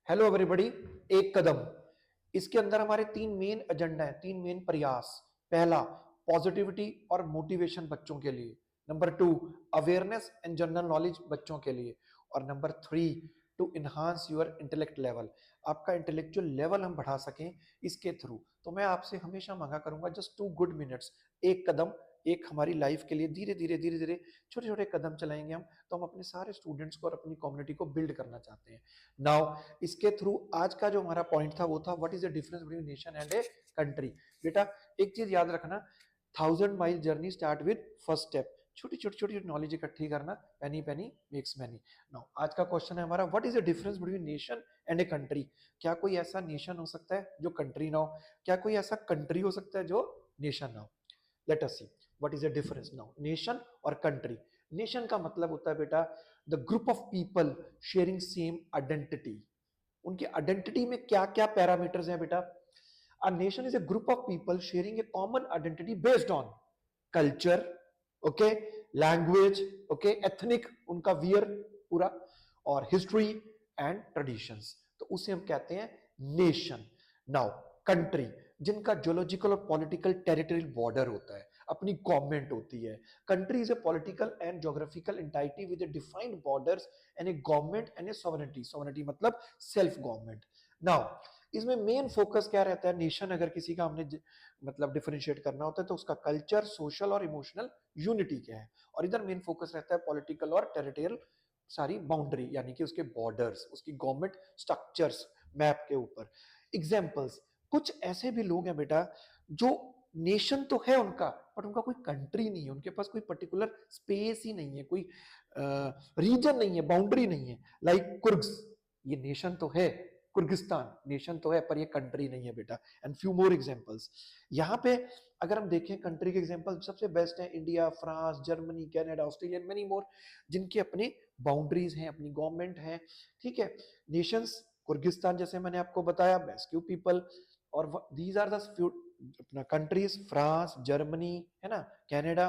Hello everybody. एक कदम, इसके अंदर हमारे तीन मेन एजेंडा है, तीन मेन प्रयास। पहला, पॉजिटिविटी और मोटिवेशन बच्चों के लिए। Number two, awareness and general knowledge बच्चों के लिए। और number three, to enhance your intellect level, आपका इंटेलेक्चुअल लेवल हम बढ़ा सकें इसके थ्रू। तो मैं आपसे हमेशा मांगा करूंगा जस्ट 2 गुड मिनट्स, एक कदम, एक हमारी लाइफ के लिए धीरे धीरे धीरे धीरे छोटे छोटे कदम चलाएंगे हम, तो हम अपने सारे स्टूडेंट्स को और अपनी कम्युनिटी को बिल्ड करना चाहते हैं। नाउ इसके थ्रू आज का जो हमारा पॉइंट था वो था what is the difference between nation and a country. बेटा एक चीज याद रखना, 1000 mile journey start with first step. छोटी छोटी छोटी नॉलेज इकट्ठी करना, पेनी पेनी मेक्स मैनी। नाउ आज का क्वेश्चन है हमारा, what is the difference between nation and a country. क्या कोई ऐसा नेशन हो सकता है जो कंट्री ना हो? क्या कोई ऐसा कंट्री हो सकता है जो नेशन ना हो? Let us see what is the difference now, nation और कंट्री। नेशन का मतलब होता है बेटा the group of people sharing same identity. उनकी आइडेंटिटी में क्या क्या पैरामीटर्स हैं बेटा? A nation is a group of people sharing A common identity based on culture, okay, language, okay, ethnic, उनका वियर पूरा, और हिस्ट्री एंड ट्रेडिशंस, तो उसे हम कहते हैं नेशन। नाउ कंट्री, जिनका ज्योलॉजिकल और पॉलिटिकल टेरिटोरियल बॉर्डर होता है, अपनी गवर्नमेंट होती है। Country is a political and geographical entity with A defined borders and A government and A sovereignty. Sovereignty मतलब सेल्फ गवर्नमेंट। नाउ इसमें मेन फोकस क्या रहता है? नेशन अगर किसी का हमने मतलब डिफरेंशिएट करना होता है तो उसका कल्चर, सोशल और इमोशनल यूनिटी क्या है, और इधर मेन फोकस रहता है पॉलिटिकल और टेरिटोरियल सारी बाउंड्री, यानी कि उसके बॉर्डर्स, उसकी गवर्नमेंट स्ट्रक्चर्स मैप के ऊपर। एग्जाम्पल्स, कुछ ऐसे भी लोग हैं बेटा जो नेशन तो है उनका, बट उनका कोई कंट्री नहीं है, उनके पास कोई पर्टिकुलर स्पेस ही नहीं है, कोई रीजन नहीं है, बाउंड्री नहीं है। लाइक कुर्ग्स, ये नेशन तो है, कुर्गिस्तान नेशन तो है पर ये कंट्री नहीं है बेटा। And few more examples. यहाँ पे अगर हम देखें कंट्री के एग्जांपल सबसे बेस्ट है India, France, Germany, Canada, Australia, many more, जिनकी अपनी बाउंड्रीज हैं, अपनी गवर्नमेंट है। ठीक है, नेशंस, कुर्गिस्तान जैसे मैंने आपको बताया, बेस्क्यू पीपल, और दीज आर द अपना कंट्रीज, फ्रांस, जर्मनी, है ना, कनाडा।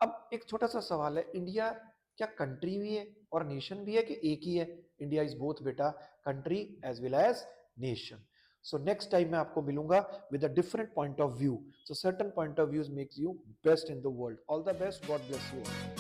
अब एक छोटा सा सवाल है, इंडिया क्या कंट्री भी है और नेशन भी है कि एक ही है? इंडिया इज बोथ बेटा, country as well as nation. So next time मैं आपको मिलूंगा with a different point of view. So certain point of views makes you best in the world. All the best, God bless you.